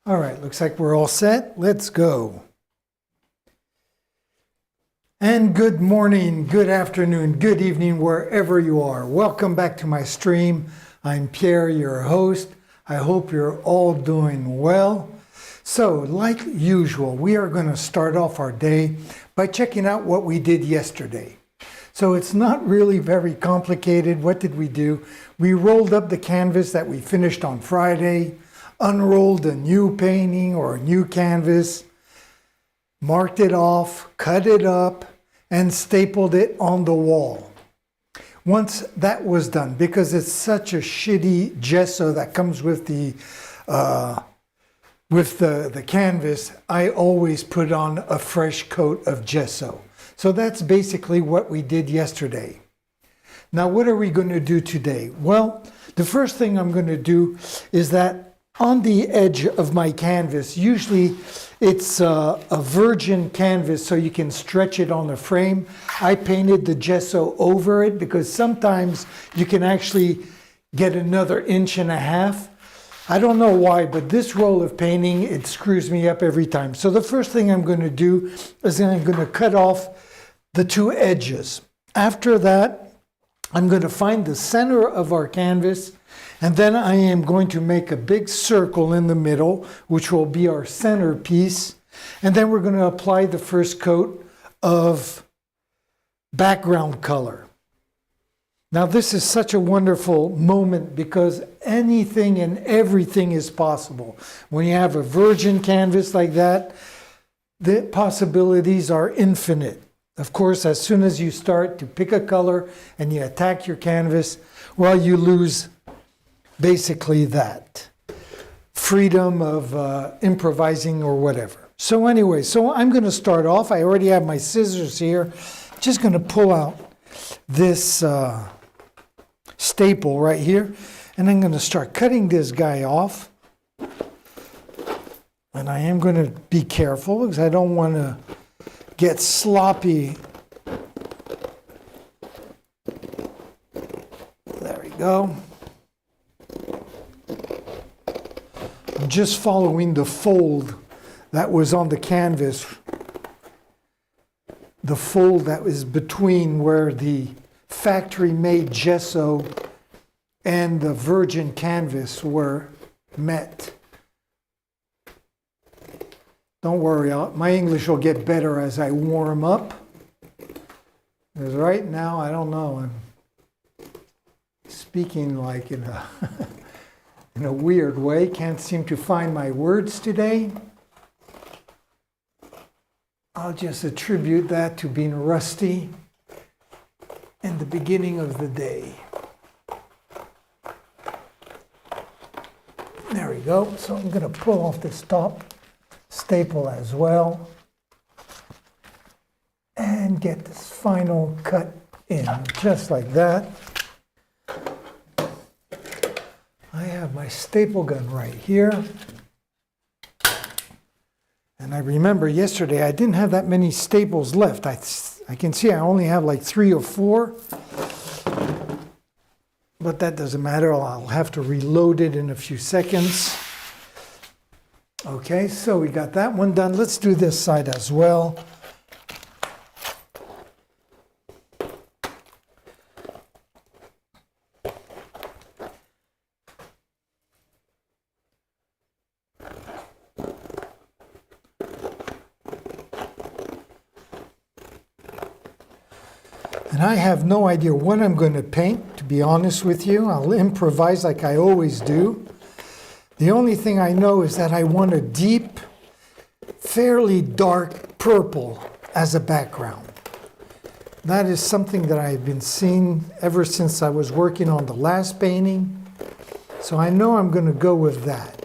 All right, looks like we're all set. Let's go. And good morning, good afternoon, good evening, wherever you are. Welcome back to my stream. I'm Pierre, your host. I hope you're all doing well. So, like usual, we are going to start off our day by checking out what we did yesterday. So it's not really very complicated. What did we do? We rolled up the canvas that we finished on Friday, unrolled a new painting or a new canvas, marked it off, cut it up, and stapled it on the wall. Once that was done, because it's such a shitty gesso that comes with the canvas, I always put on a fresh coat of gesso. So that's basically what we did yesterday. Now, what are we going to do today? Well, the first thing I'm going to do is that on the edge of my canvas, usually it's a virgin canvas so you can stretch it on the frame. I painted the gesso over it because sometimes you can actually get another 1.5 inches. I don't know why, but this roll of painting, it screws me up every time. So the first thing I'm going to do is I'm going to cut off the two edges. After that, I'm going to find the center of our canvas, and then I am going to make a big circle in the middle, which will be our centerpiece. And then we're going to apply the first coat of background color. Now, this is such a wonderful moment because anything and everything is possible. When you have a virgin canvas like that, the possibilities are infinite. Of course, as soon as you start to pick a color and you attack your canvas, well, you lose basically that freedom of improvising or whatever. So anyway, so I'm going to start off. I already have my scissors here. Just going to pull out this staple right here, and I'm going to start cutting this guy off. And I am going to be careful because I don't want to get sloppy. There we go. I'm just following the fold that was on the canvas. The fold that was between where the factory-made gesso and the virgin canvas were met. Don't worry, my English will get better as I warm up. Because right now, I don't know, I'm speaking like in a, in a weird way. Can't seem to find my words today. I'll just attribute that to being rusty in the beginning of the day. There we go. So I'm going to pull off this top staple as well and get this final cut in just like that. I have my staple gun right here. And I remember yesterday I didn't have that many staples left. I can see I only have like 3 or 4. But that doesn't matter. I'll have to reload it in a few seconds. Okay, so we got that one done. Let's do this side as well. And I have no idea what I'm going to paint, to be honest with you. I'll improvise like I always do. The only thing I know is that I want a deep, fairly dark purple as a background. That is something that I've been seeing ever since I was working on the last painting. So I know I'm going to go with that.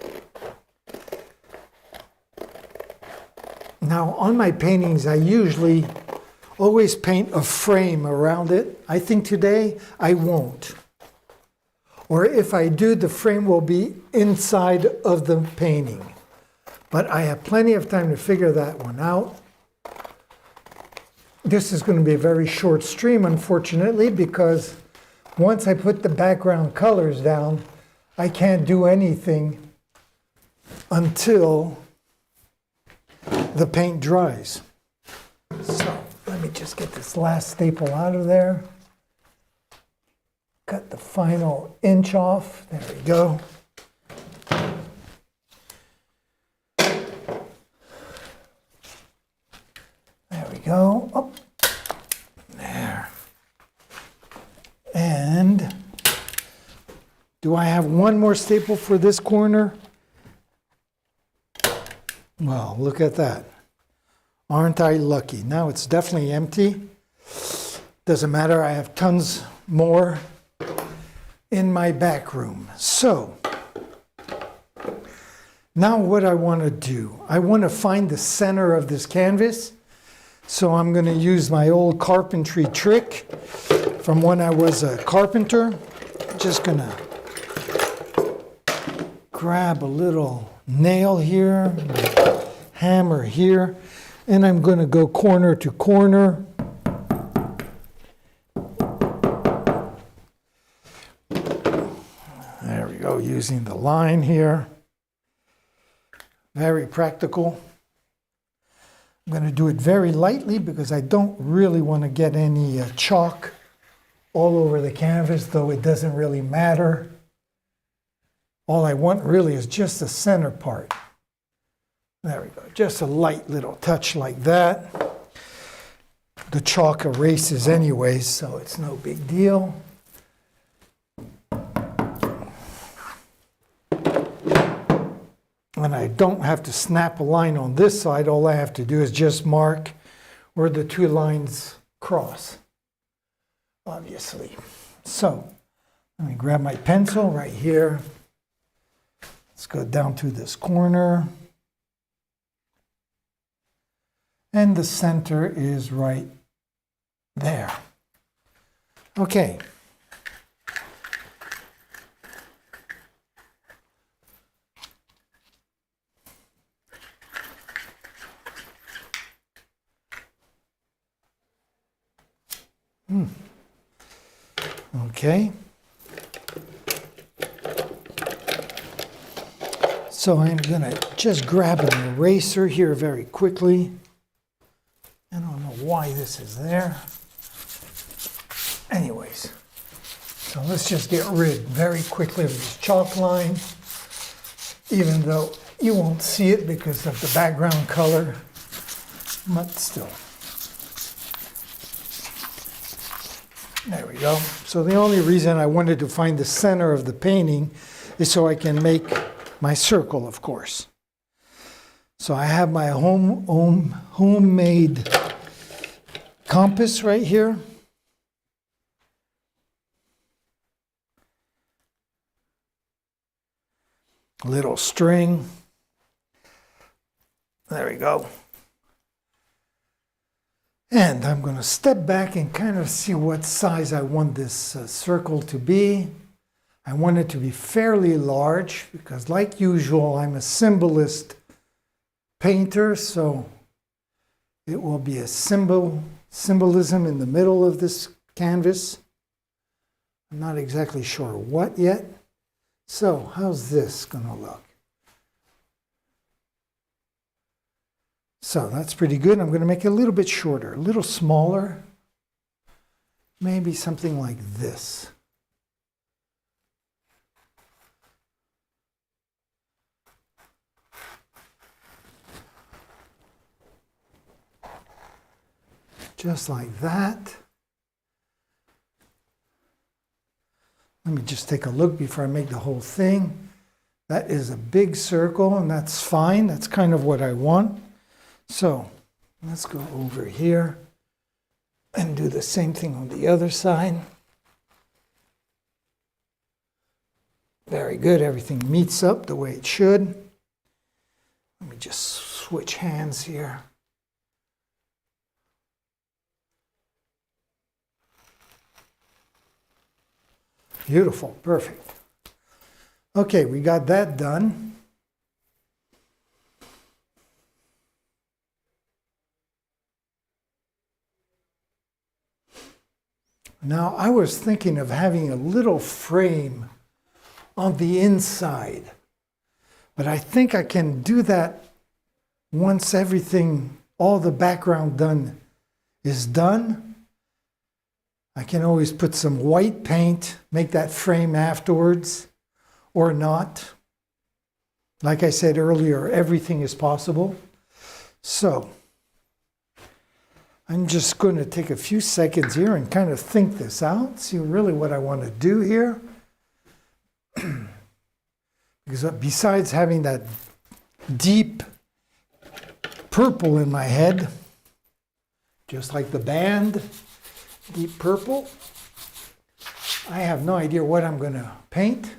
Now, on my paintings, I usually always paint a frame around it. I think today I won't. Or if I do, the frame will be inside of the painting. But I have plenty of time to figure that one out. This is going to be a very short stream, unfortunately, because once I put the background colors down, I can't do anything until the paint dries. So let me just get this last staple out of there. Cut the final inch off. There we go. There we go. Oh, there. And do I have one more staple for this corner? Well, look at that. Aren't I lucky? Now it's definitely empty. Doesn't matter, I have tons more in my back room. So, now what I want to do, I want to find the center of this canvas. So I'm going to use my old carpentry trick from when I was a carpenter. Just going to grab a little nail here, hammer here, and I'm going to go corner to corner. There we go, using the line here. Very practical. I'm going to do it very lightly because I don't really want to get any chalk all over the canvas, though it doesn't really matter. All I want really is just the center part. There we go, just a light little touch like that. The chalk erases anyways, so it's no big deal. And I don't have to snap a line on this side. All I have to do is just mark where the two lines cross, obviously. So let me grab my pencil right here. Let's go down to this corner. And the center is right there. Okay. Okay. So I'm going to just grab an eraser here very quickly. I don't know why this is there. Anyways, so let's just get rid very quickly of this chalk line, even though you won't see it because of the background color, but still. There we go. So the only reason I wanted to find the center of the painting is so I can make my circle, of course. So I have my homemade compass right here. Little string. There we go. And I'm going to step back and kind of see what size I want this circle to be. I want it to be fairly large because, like usual, I'm a symbolist painter, so it will be a symbolism in the middle of this canvas. I'm not exactly sure what yet. So how's this going to look? So that's pretty good. I'm going to make it a little bit shorter, a little smaller. Maybe something like this. Just like that. Let me just take a look before I make the whole thing. That is a big circle, and that's fine. That's kind of what I want. So let's go over here and do the same thing on the other side. Very good. Everything meets up the way it should. Let me just switch hands here. Beautiful. Perfect. Okay, we got that done. Now, I was thinking of having a little frame on the inside But I think I can do that once everything, all the background done is done. I can always put some white paint, make that frame afterwards, or not. Like I said earlier, everything is possible. So, I'm just going to take a few seconds here and kind of think this out, see really what I want to do here. Because besides having that deep purple in my head, just like the band, deep purple, I have no idea what I'm going to paint.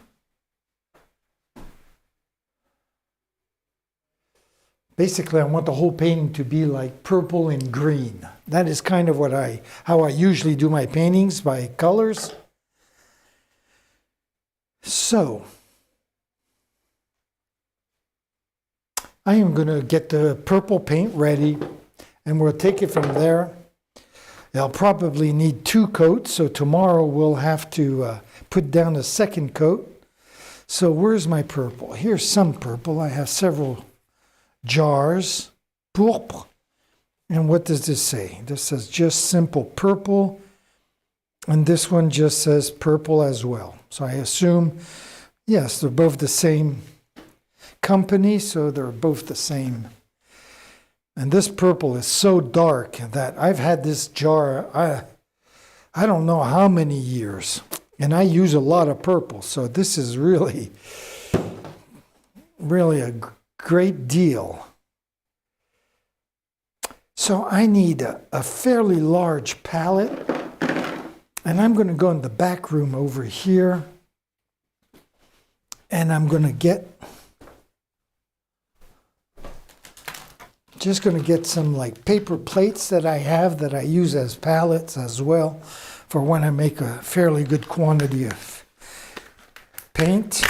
Basically, I want the whole painting to be like purple and green. That is kind of how I usually do my paintings, by colors. So, I am going to get the purple paint ready, and we'll take it from there. I'll probably need 2 coats, so tomorrow we'll have to put down a second coat. So where's my purple? Here's some purple. I have several jars. Pourpre. And what does this say? This says just simple purple, and this one just says purple as well. So I assume, yes, they're both the same company, so they're both the same. And this purple is so dark that I've had this jar, I don't know how many years, and I use a lot of purple, so this is really a great deal. So I need a fairly large palette, and I'm going to go in the back room over here, and I'm going to get some like paper plates that I have that I use as palettes as well for when I make a fairly good quantity of paint.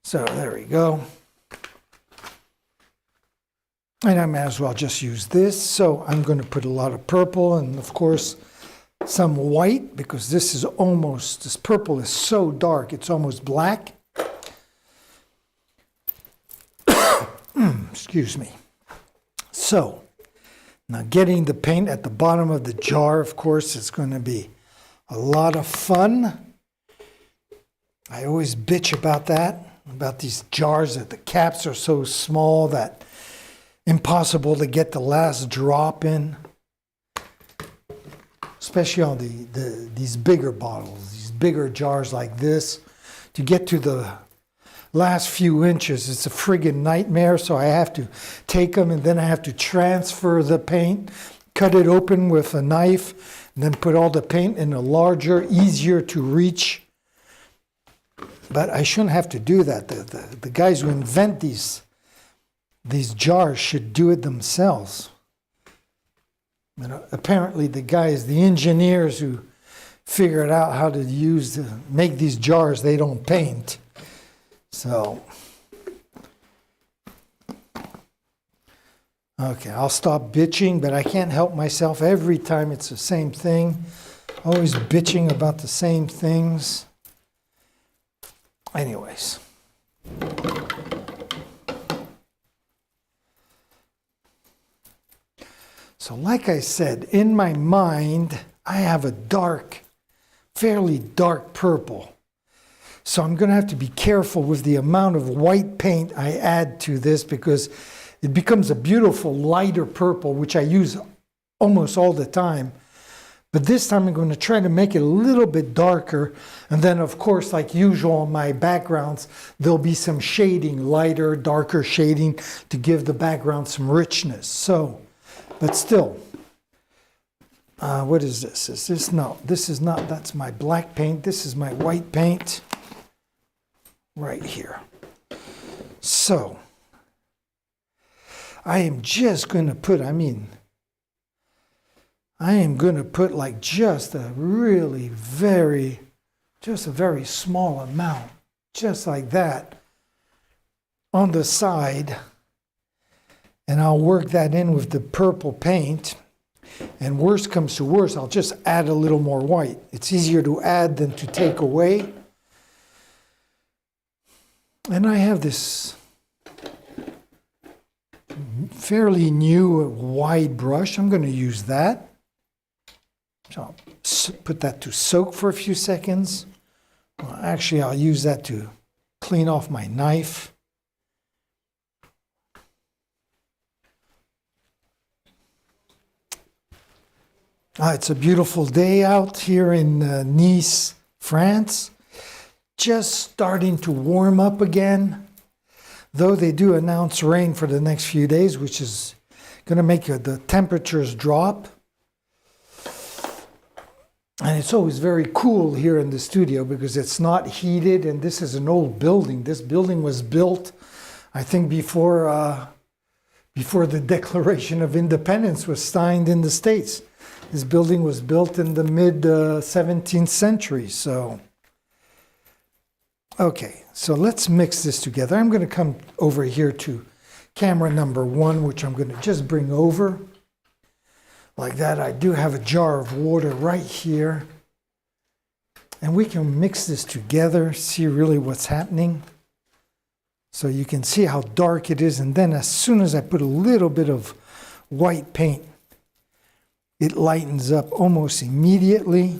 So there we go. And I might as well just use this. So I'm going to put a lot of purple and of course some white, because this purple is so dark, it's almost black. Excuse me. So, now getting the paint at the bottom of the jar, of course, is going to be a lot of fun. I always bitch about that, about these jars, that the caps are so small that impossible to get the last drop in. Especially on these bigger bottles, these bigger jars like this. To get to the last few inches, it's a friggin' nightmare, so I have to take them and then I have to transfer the paint, cut it open with a knife, and then put all the paint in a larger, easier to reach. But I shouldn't have to do that. The guys who invent these jars should do it themselves. Apparently the engineers who figured out how to make these jars, they don't paint. So, okay, I'll stop bitching, but I can't help myself. Every time it's the same thing. Always bitching about the same things. Anyways. So like I said, in my mind, I have a fairly dark purple. So I'm going to have to be careful with the amount of white paint I add to this, because it becomes a beautiful lighter purple, which I use almost all the time. But this time I'm going to try to make it a little bit darker. And then, of course, like usual on my backgrounds, there'll be some shading, lighter, darker shading to give the background some richness. So, but still, what is this? Is this? No, this is not. That's my black paint. This is my white paint. Right here. So, I am just going to put, I am going to put like just a very small amount, just like that, on the side. And I'll work that in with the purple paint. And worst comes to worst, I'll just add a little more white. It's easier to add than to take away. And I have this fairly new wide brush. I'm going to use that. So I'll put that to soak for a few seconds. Well, actually, I'll use that to clean off my knife. It's a beautiful day out here in Nice, France. Just starting to warm up again. Though they do announce rain for the next few days, which is going to make the temperatures drop. And it's always very cool here in the studio because it's not heated, and this is an old building. This building was built, I think, before the Declaration of Independence was signed in the States. This building was built in the mid-17th century, so... Okay, so let's mix this together. I'm going to come over here to camera number 1, which I'm going to just bring over. Like that. I do have a jar of water right here. And we can mix this together, see really what's happening. So you can see how dark it is. And then as soon as I put a little bit of white paint, it lightens up almost immediately.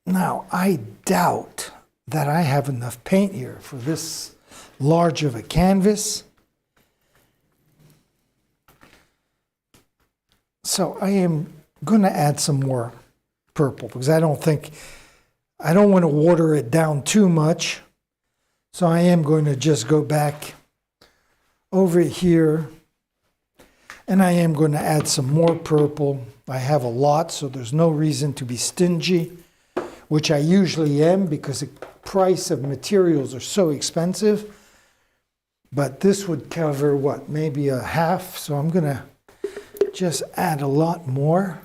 Now, I doubt that I have enough paint here for this large of a canvas. So I am going to add some more purple because I don't want to water it down too much. So I am going to just go back over here and I am going to add some more purple. I have a lot, so there's no reason to be stingy, which I usually am because the price of materials are so expensive. But this would cover, what, maybe a half, so I'm going to just add a lot more.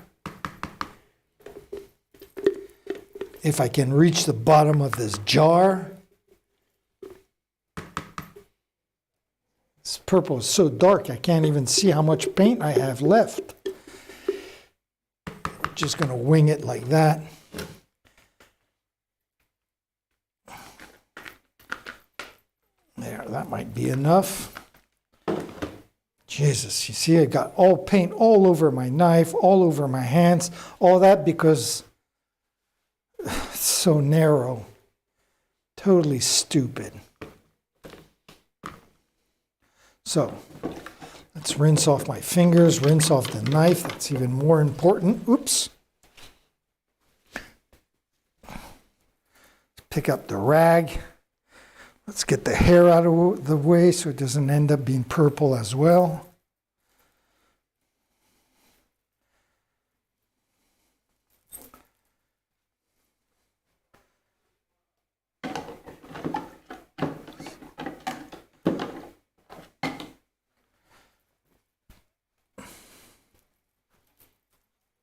If I can reach the bottom of this jar. This purple is so dark I can't even see how much paint I have left. Just going to wing it like that. There, that might be enough. Jesus, you see I got all paint all over my knife, all over my hands, all that because it's so narrow. Totally stupid. So, let's rinse off my fingers, rinse off the knife. That's even more important. Oops. Pick up the rag. Let's get the hair out of the way so it doesn't end up being purple as well.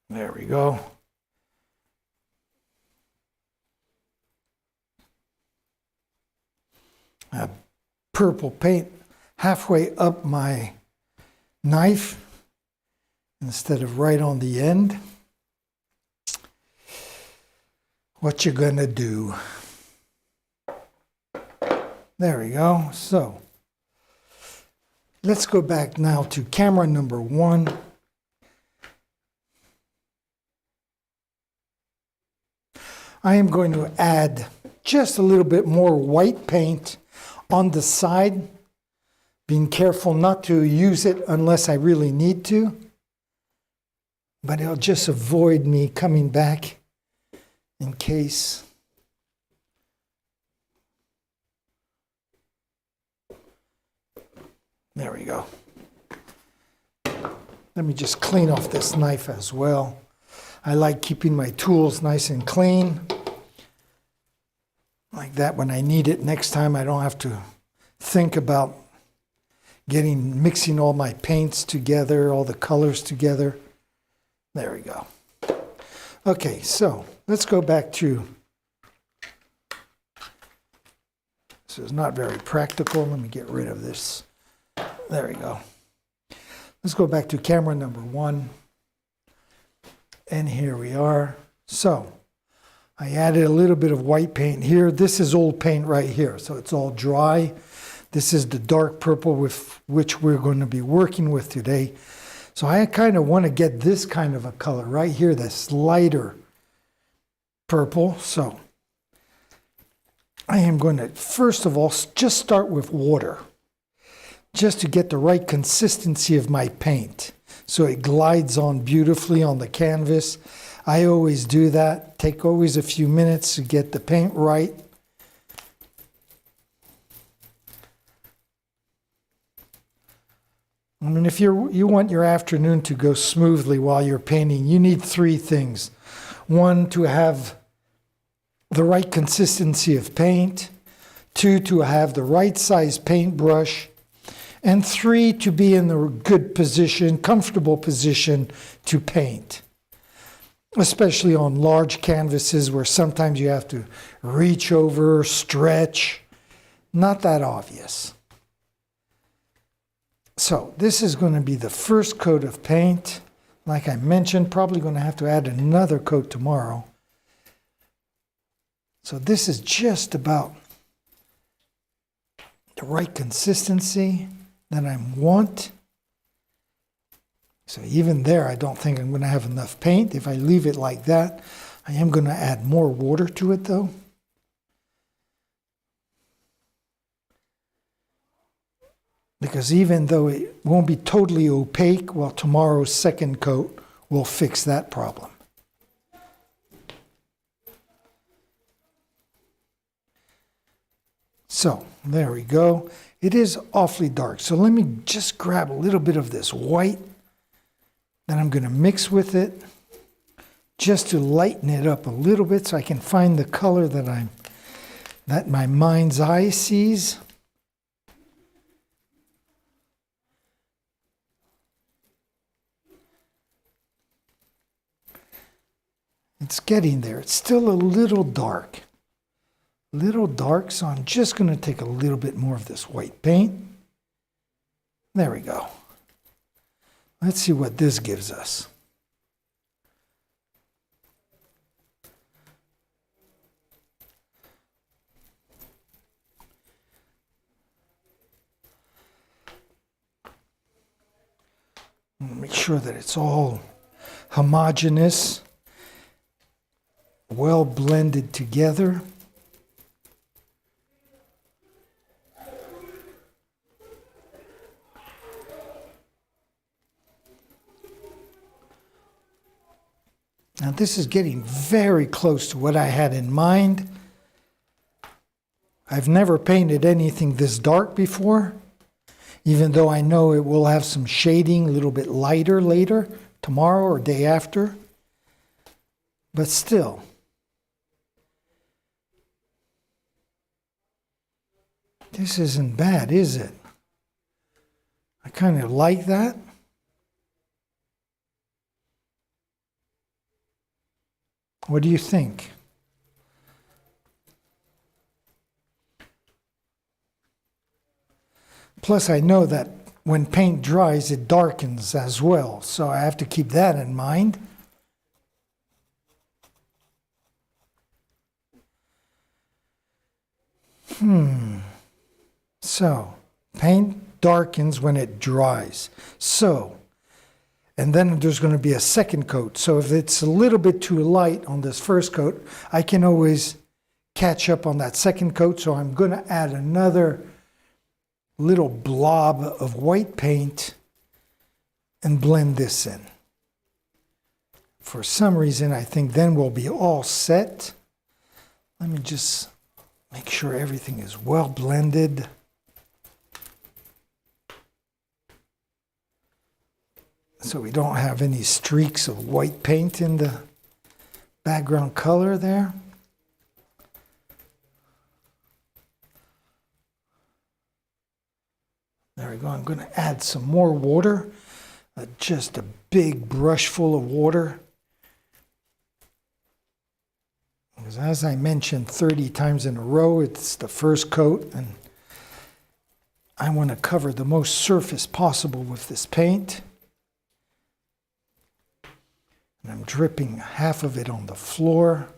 There we go. Purple paint halfway up my knife instead of right on the end. What you gonna do? There we go. So let's go back now to camera number 1. I am going to add just a little bit more white paint on the side, being careful not to use it unless I really need to, but it'll just avoid me coming back in case. There we go. Let me just clean off this knife as well. I like keeping my tools nice and clean. Like that, when I need it next time, I don't have to think about mixing all my paints together, all the colors together. There we go. Okay, so let's go back to, this is not very practical. Let me get rid of this. There we go. Let's go back to camera number 1. And here we are. So I added a little bit of white paint here. This is old paint right here, so it's all dry. This is the dark purple with which we're going to be working with today. So I kind of want to get this kind of a color right here, this lighter purple. So I am going to, first of all, just start with water, just to get the right consistency of my paint, so it glides on beautifully on the canvas. I always do that. Take always a few minutes to get the paint right. I mean, if you want your afternoon to go smoothly while you're painting, you need three things. One, to have the right consistency of paint. Two, to have the right size paintbrush. And three, to be in the good position, comfortable position to paint. Especially on large canvases where sometimes you have to reach over, stretch. Not that obvious. So this is going to be the first coat of paint. Like I mentioned, probably going to have to add another coat tomorrow. So this is just about the right consistency that I want. So even there, I don't think I'm going to have enough paint. If I leave it like that, I am going to add more water to it though. Because even though it won't be totally opaque, well, tomorrow's second coat will fix that problem. So, there we go. It is awfully dark. So let me just grab a little bit of this white that I'm going to mix with it just to lighten it up a little bit so I can find the color that my mind's eye sees. It's getting there. It's still a little dark. So I'm just going to take a little bit more of this white paint. There we go. Let's see what this gives us. Make sure that it's all homogeneous, well blended together. Now this is getting very close to what I had in mind. I've never painted anything this dark before, even though I know it will have some shading, a little bit lighter later, tomorrow or day after. But still, this isn't bad, is it? I kind of like that. What do you think? Plus, I know that when paint dries, it darkens as well, so I have to keep that in mind. So, paint darkens when it dries. So, and then there's going to be a second coat. So if it's a little bit too light on this first coat, I can always catch up on that second coat. So I'm going to add another little blob of white paint and blend this in. For some reason, I think then we'll be all set. Let me just make sure everything is well blended. So we don't have any streaks of white paint in the background color there. There we go. I'm going to add some more water. Just a big brush full of water. Because as I mentioned 30 times in a row, it's the first coat, and I want to cover the most surface possible with this paint. And I'm dripping half of it on the floor.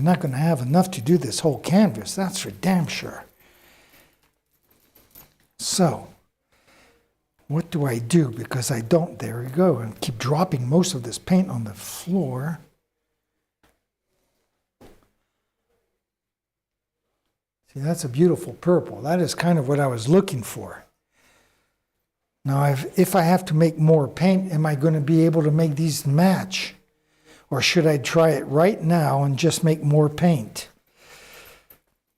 I'm not going to have enough to do this whole canvas, that's for damn sure. So, what do I do? Because I don't, there we go, and keep dropping most of this paint on the floor. See, that's a beautiful purple. That is kind of what I was looking for. Now, if I have to make more paint, am I going to be able to make these match? Or should I try it right now and just make more paint?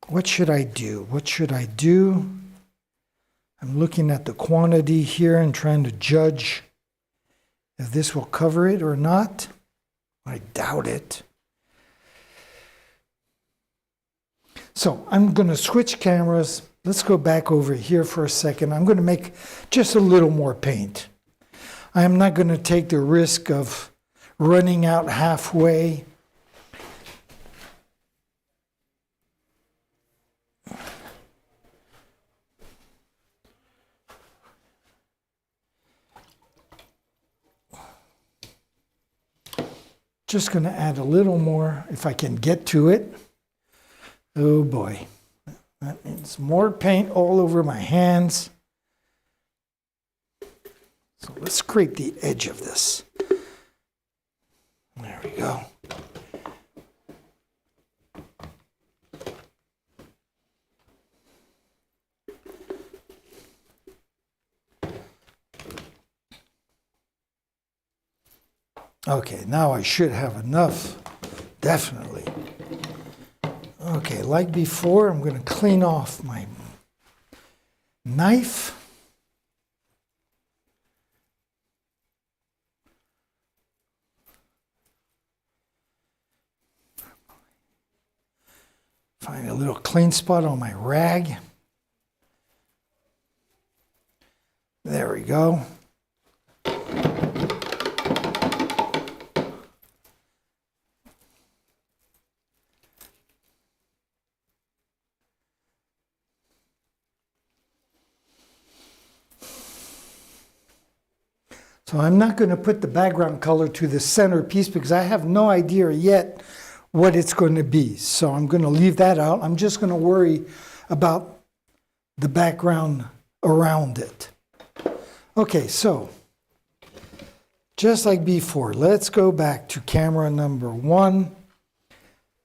What should I do? What should I do? I'm looking at the quantity here and trying to judge if this will cover it or not. I doubt it. So I'm going to switch cameras. Let's go back over here for a second. I'm going to make just a little more paint. I am not going to take the risk of running out halfway. Just going to add a little more if I can get to it. Oh boy, that means more paint all over my hands. So let's scrape the edge of this. There we go. Okay, now I should have enough, definitely. Okay, like before, I'm going to clean off my knife. Find a little clean spot on my rag. There we go. So I'm not going to put the background color to the centerpiece because I have no idea yet what it's going to be. So I'm going to leave that out. I'm just going to worry about the background around it. Okay, so just like before, let's go back to camera number 1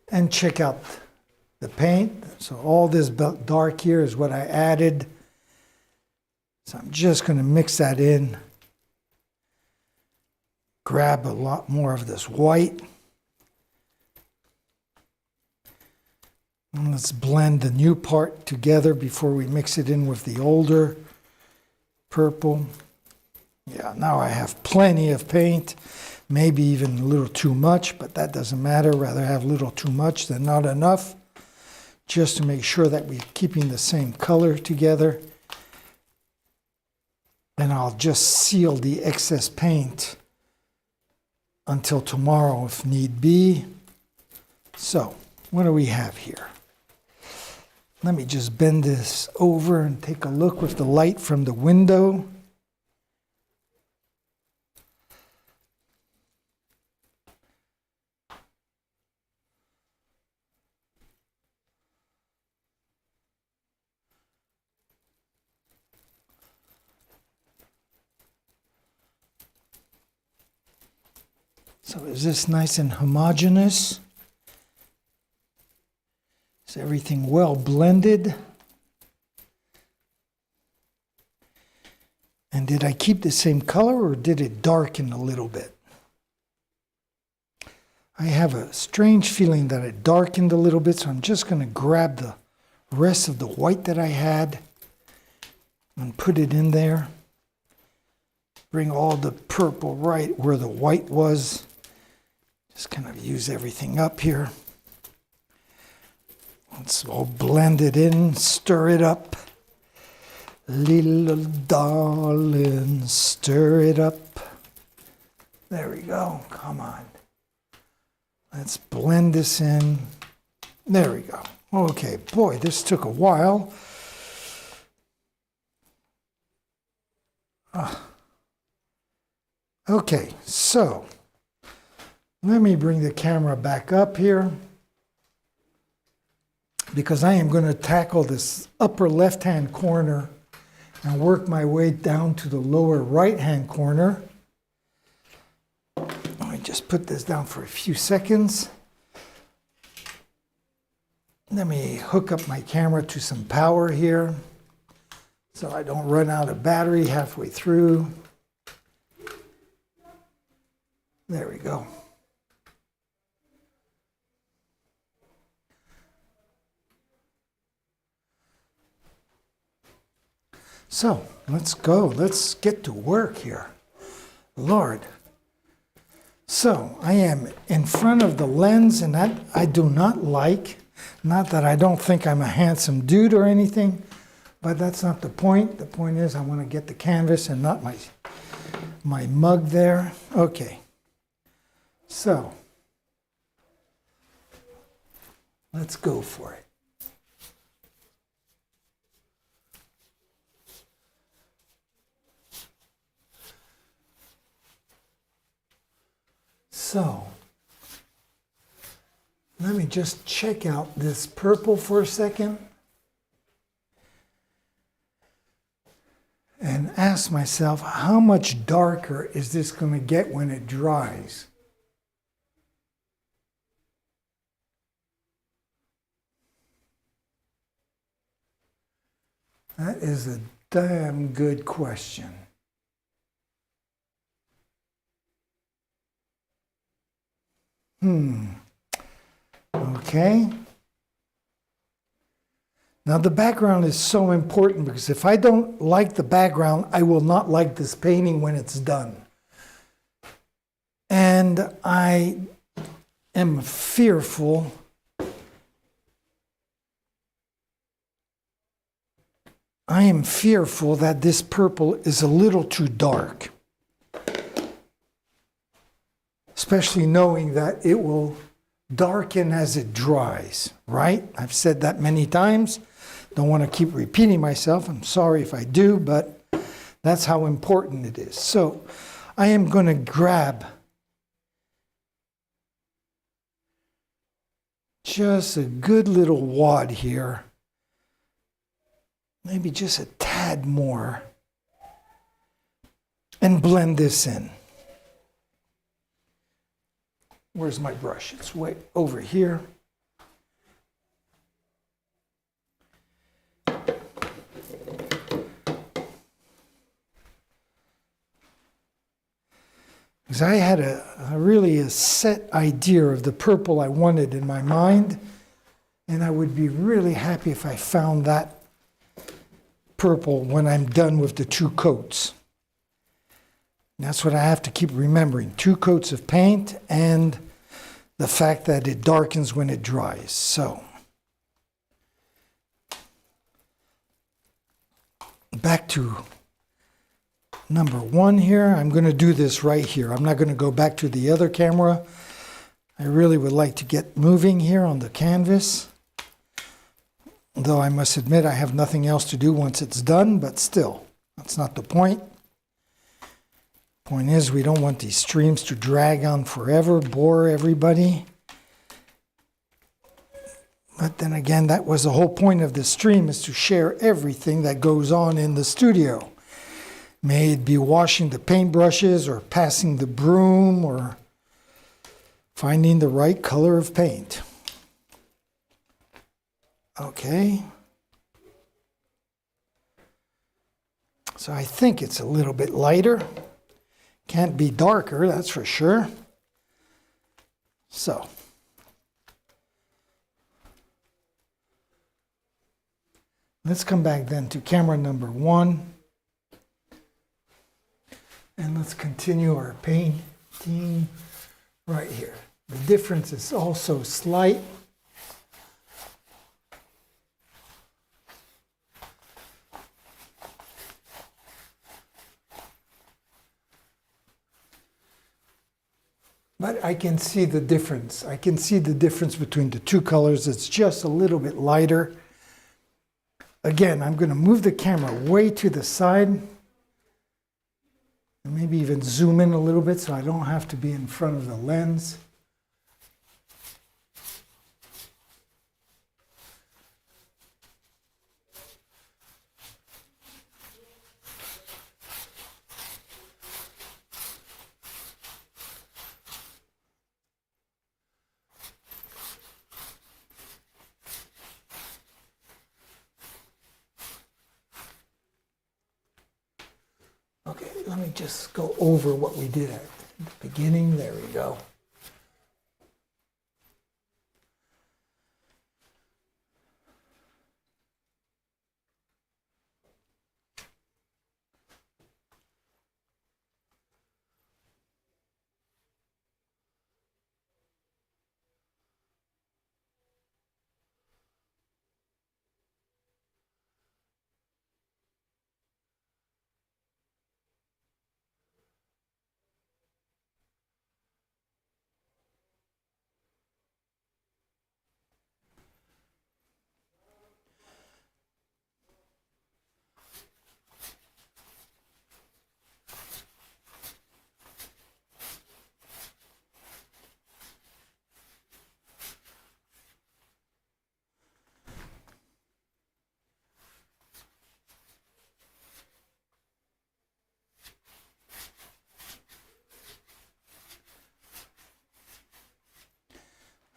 and check out the paint. So all this dark here is what I added. So I'm just going to mix that in. Grab a lot more of this white. And let's blend the new part together before we mix it in with the older purple. Yeah, now I have plenty of paint, maybe even a little too much, but that doesn't matter. Rather have a little too much than not enough, just to make sure that we're keeping the same color together. And I'll just seal the excess paint until tomorrow if need be. So, what do we have here? Let me just bend this over and take a look with the light from the window. So is this nice and homogeneous? Is everything well blended? And did I keep the same color or did it darken a little bit? I have a strange feeling that it darkened a little bit, so I'm just going to grab the rest of the white that I had and put it in there. Bring all the purple right where the white was. Just kind of use everything up here. Let's all blend it in, stir it up. Little darling, stir it up. There we go, come on. Let's blend this in. There we go. Okay, boy, this took a while. Okay, so let me bring the camera back up here. because I am going to tackle this upper left-hand corner and work my way down to the lower right-hand corner. Let me just put this down for a few seconds. Let me hook up my camera to some power here so I don't run out of battery halfway through. There we go. So let's go. Let's get to work here. Lord. So I am in front of the lens, and that I do not like. Not that I don't think I'm a handsome dude or anything, but that's not the point. The point is I want to get the canvas and not my mug there. Okay. So let's go for it. So let me just check out this purple for a second and ask myself, how much darker is this going to get when it dries? That is a damn good question. Okay. Now the background is so important because if I don't like the background, I will not like this painting when it's done. And I am fearful that this purple is a little too dark. Especially knowing that it will darken as it dries, right? I've said that many times. Don't want to keep repeating myself. I'm sorry if I do, but that's how important it is. So I am going to grab just a good little wad here. Maybe just a tad more. And blend this in. Where's my brush? It's way over here. Because I had a set idea of the purple I wanted in my mind, and I would be really happy if I found that purple when I'm done with the 2 coats. That's what I have to keep remembering. 2 coats of paint and the fact that it darkens when it dries. So, back to number 1 here. I'm going to do this right here. I'm not going to go back to the other camera. I really would like to get moving here on the canvas. Though I must admit I have nothing else to do once it's done, but still, that's not the point. Point is, we don't want these streams to drag on forever, bore everybody. But then again, that was the whole point of the stream, is to share everything that goes on in the studio. May it be washing the paintbrushes or passing the broom or finding the right color of paint. Okay. So I think it's a little bit lighter. Can't be darker, that's for sure. So, let's come back then to camera number 1. And let's continue our painting right here. The difference is also slight. But I can see the difference. I can see the difference between the 2 colors. It's just a little bit lighter. Again, I'm going to move the camera way to the side. And maybe even zoom in a little bit so I don't have to be in front of the lens. let me just go over what we did at the beginning. There we go.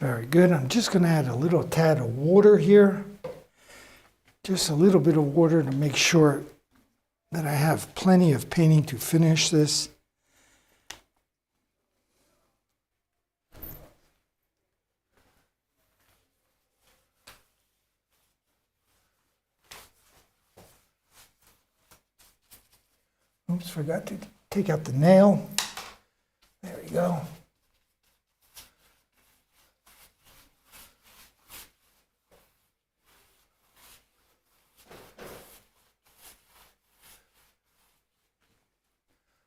Very good. I'm just going to add a little tad of water here. Just a little bit of water to make sure that I have plenty of painting to finish this. Oops, forgot to take out the nail. There we go.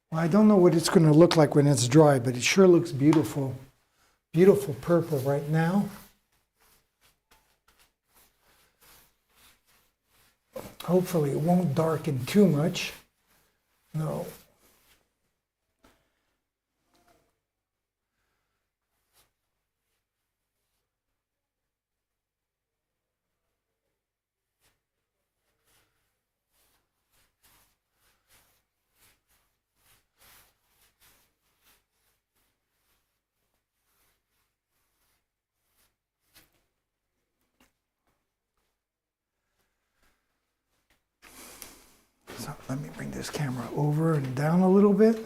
Well, I don't know what it's going to look like when it's dry, but it sure looks beautiful. Beautiful purple right now. Hopefully it won't darken too much. No. So let me bring this camera over and down a little bit,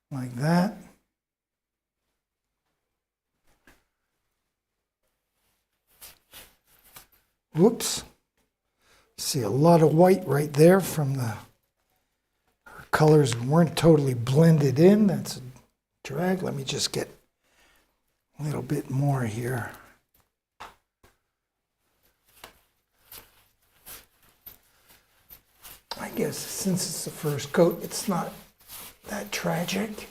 like that. Whoops. See a lot of white right there from the colors weren't totally blended in. That's a drag. Let me just get a little bit more here. I guess since it's the first coat, it's not that tragic.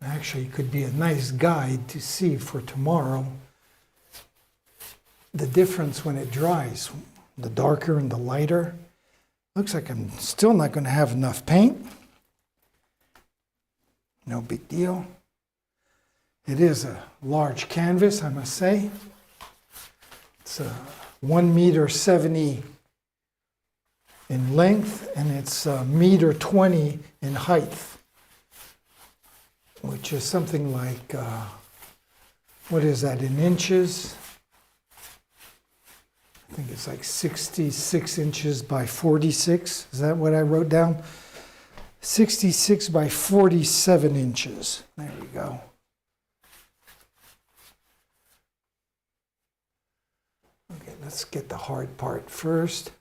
Actually, it could be a nice guide to see for tomorrow the difference when it dries, the darker and the lighter. Looks like I'm still not going to have enough paint. No big deal. It is a large canvas, I must say. It's 1.70 meters in length, and it's 1.20 meters in height, which is something like, what is that, in inches? I think it's like 66 inches by 46. Is that what I wrote down? 66 by 47 inches. There we go. Okay, let's get the hard part first.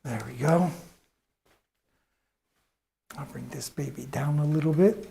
There we go. I'll bring this baby down a little bit.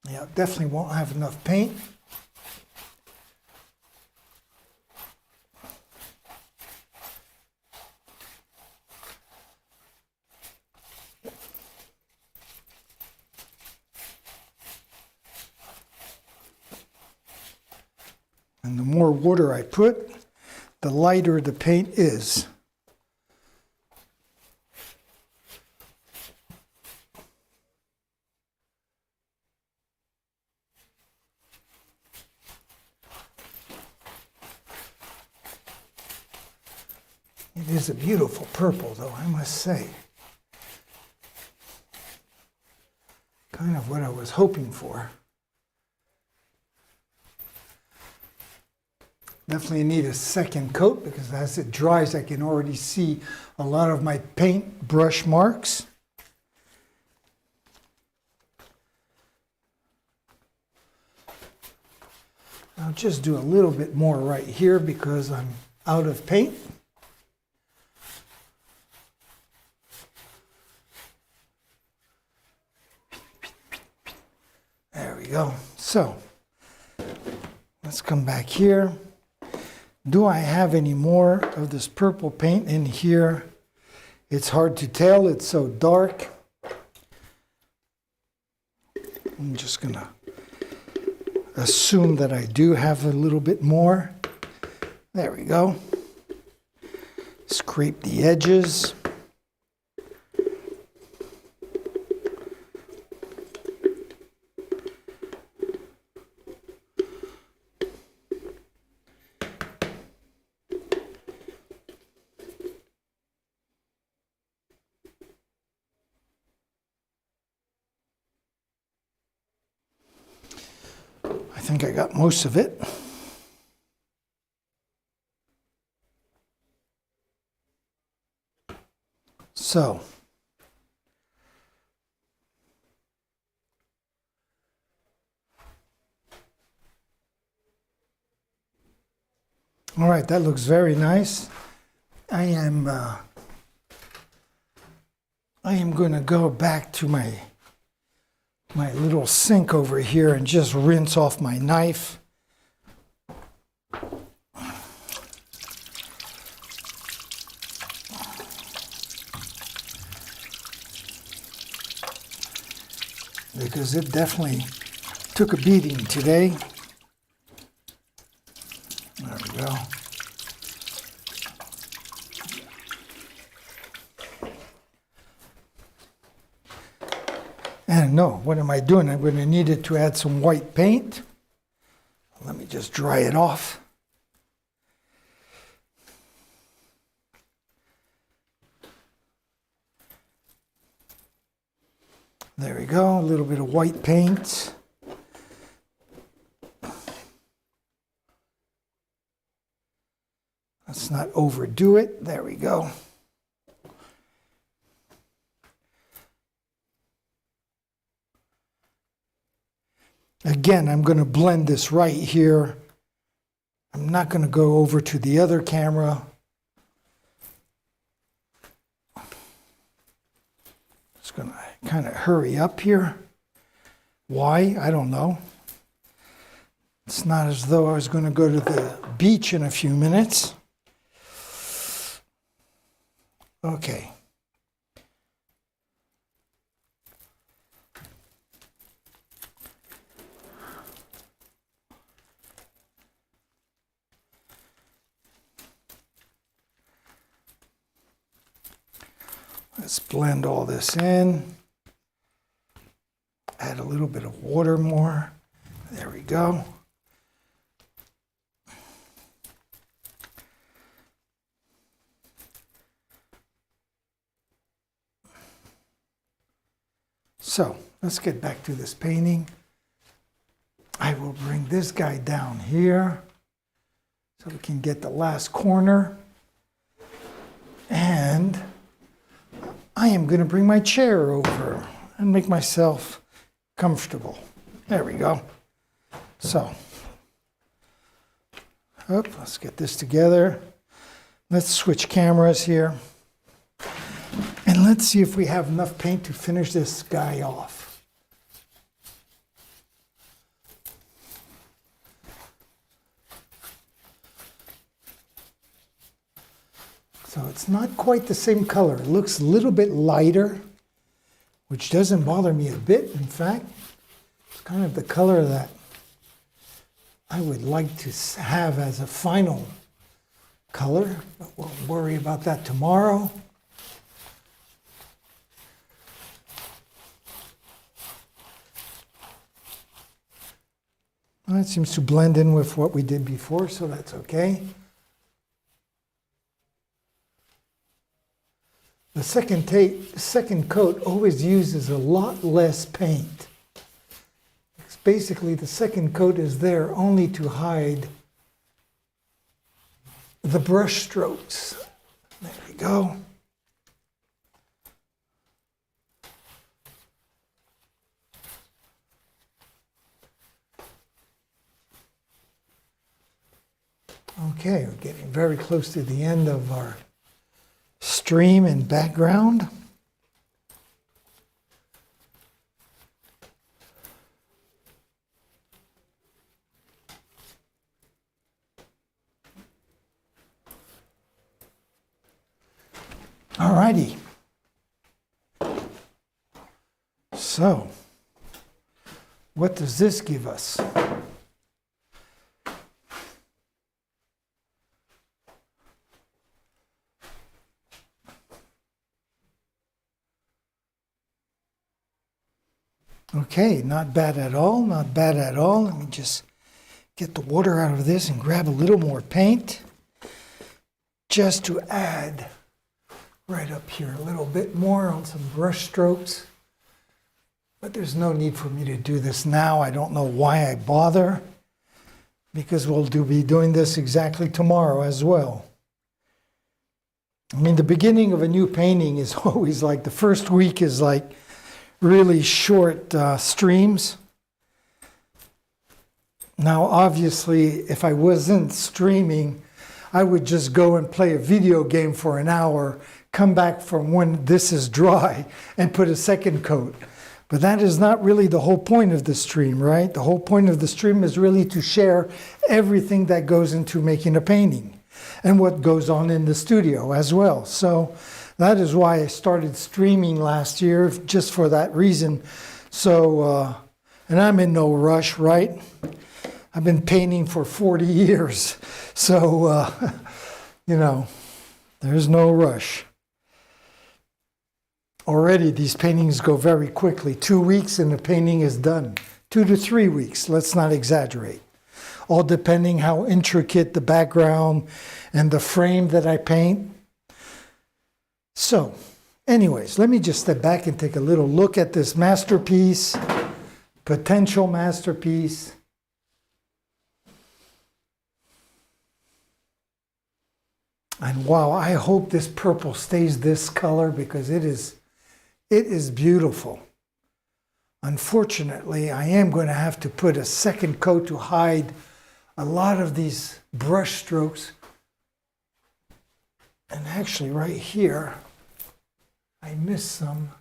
Yeah, definitely won't have enough paint. And the more water I put, the lighter the paint is. It is a beautiful purple, though, I must say. Kind of what I was hoping for. Definitely need a second coat because as it dries, I can already see a lot of my paint brush marks. I'll just do a little bit more right here because I'm out of paint. There we go. So, let's come back here. Do I have any more of this purple paint in here? It's hard to tell, it's so dark. I'm just gonna assume that I do have a little bit more. There we go. Scrape the edges. I think I got most of it. So, all right, that looks very nice. I am going to go back to my little sink over here and just rinse off my knife. Because it definitely took a beating today. There we go. And no, what am I doing? I'm going to need it to add some white paint. Let me just dry it off. There we go, a little bit of white paint. Let's not overdo it. There we go. Again, I'm going to blend this right here. I'm not going to go over to the other camera. Just going to kind of hurry up here. Why? I don't know. It's not as though I was going to go to the beach in a few minutes. Okay. Let's blend all this in. Add a little bit of water more. There we go. So let's get back to this painting. I will bring this guy down here so we can get the last corner. And I am going to bring my chair over and make myself comfortable. There we go. So, let's get this together. Let's switch cameras here. And let's see if we have enough paint to finish this guy off. So it's not quite the same color. It looks a little bit lighter, which doesn't bother me a bit. In fact, it's kind of the color that I would like to have as a final color, but we'll worry about that tomorrow. Well, it seems to blend in with what we did before, so that's okay. The second coat always uses a lot less paint. It's basically, the second coat is there only to hide the brush strokes. There we go. Okay, we're getting very close to the end of our stream and background. Alrighty. So, what does this give us? Okay, not bad at all, not bad at all. Let me just get the water out of this and grab a little more paint just to add right up here a little bit more on some brush strokes. But there's no need for me to do this now. I don't know why I bother, because we'll be doing this exactly tomorrow as well. I mean, the beginning of a new painting is always like, the first week is like really short streams. Now, obviously, if I wasn't streaming, I would just go and play a video game for an hour, come back from when this is dry, and put a second coat. But that is not really the whole point of the stream, right? The whole point of the stream is really to share everything that goes into making a painting and what goes on in the studio as well. So that is why I started streaming last year, just for that reason. So, and I'm in no rush, right? I've been painting for 40 years. So, you know, there's no rush. Already these paintings go very quickly. 2 weeks and the painting is done. 2 to 3 weeks, let's not exaggerate. All depending how intricate the background and the frame that I paint. So, anyways, let me just step back and take a little look at this masterpiece, potential masterpiece. And wow, I hope this purple stays this color, because it is beautiful. Unfortunately, I am going to have to put a second coat to hide a lot of these brush strokes. And actually right here, I missed some.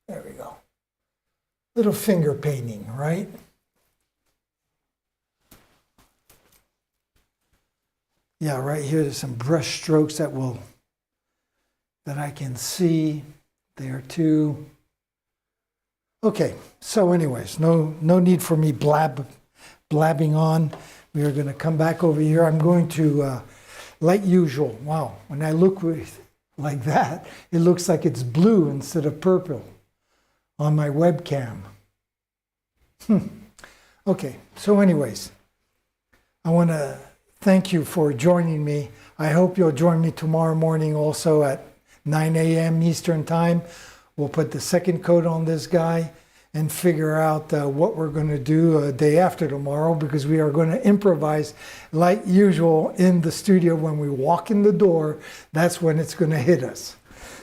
There we go. Little finger painting, right? Yeah, right here there's some brush strokes that I can see there too. Okay, so anyways, no need for me blabbing on. We are going to come back over here. I'm going to, like usual, wow, when I look like that, it looks like it's blue instead of purple on my webcam. Okay, so anyways, I want to thank you for joining me. I hope you'll join me tomorrow morning also at 9 a.m. Eastern Time. We'll put the second coat on this guy and figure out what we're going to do day after tomorrow, because we are going to improvise like usual in the studio. When we walk in the door, that's when it's going to hit us.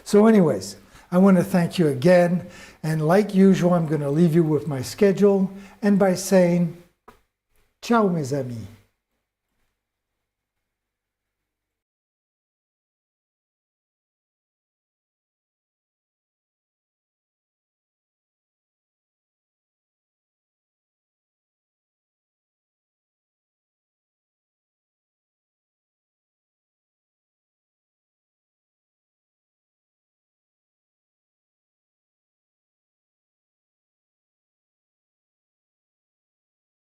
So anyways, I want to thank you again. And like usual, I'm going to leave you with my schedule and by saying, ciao mes amis.